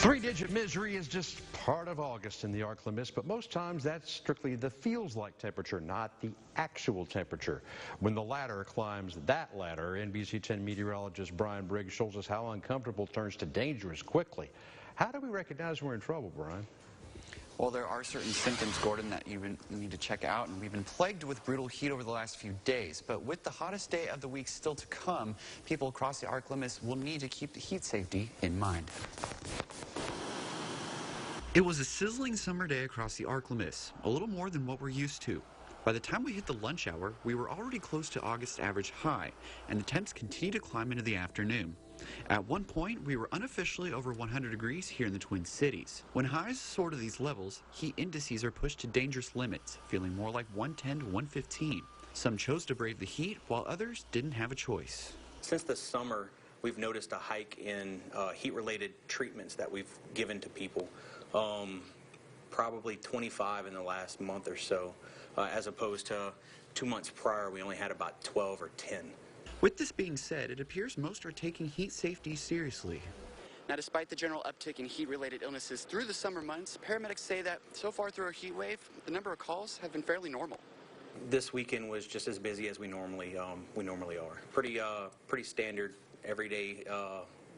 Three-digit misery is just part of August in the ArcLimis, but most times that's strictly the feels-like temperature, not the actual temperature. When the latter climbs that ladder, NBC 10 meteorologist Brian Briggs shows us how uncomfortable turns to dangerous quickly. How do we recognize we're in trouble, Brian? Well, there are certain symptoms, Gordon, that you need to check out, and we've been plagued with brutal heat over the last few days. But with the hottest day of the week still to come, people across the ArcLimis will need to keep the heat safety in mind. It was a sizzling summer day across the ArcLimis, a little more than what we're used to. By the time we hit the lunch hour, we were already close to August average high, and the temps continued to climb into the afternoon. At one point, we were unofficially over 100 degrees here in the Twin Cities. When highs soar to these levels, heat indices are pushed to dangerous limits, feeling more like 110 to 115. Some chose to brave the heat, while others didn't have a choice. Since the summer, we've noticed a hike in heat-related treatments that we've given to people. Probably 25 in the last month or so, as opposed to 2 months prior, we only had about 12 or 10. With this being said, it appears most are taking heat safety seriously. Now, despite the general uptick in heat-related illnesses through the summer months, paramedics say that so far through a heat wave, the number of calls have been fairly normal. This weekend was just as busy as we normally are. Pretty standard. Every day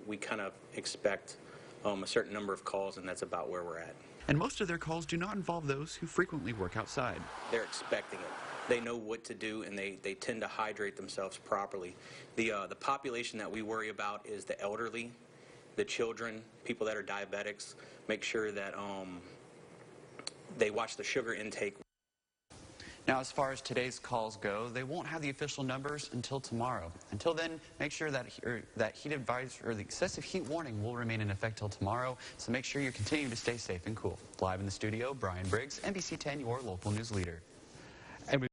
we kind of expect a certain number of calls, and that's about where we're at. And most of their calls do not involve those who frequently work outside. They're expecting it. They know what to do, and they tend to hydrate themselves properly. The population that we worry about is the elderly, the children, people that are diabetics. Make sure that they watch the sugar intake. Now, as far as today's calls go, they won't have the official numbers until tomorrow. Until then, make sure that heat advisory or the excessive heat warning will remain in effect till tomorrow. So make sure you continue to stay safe and cool. Live in the studio, Brian Briggs, NBC 10, your local news leader.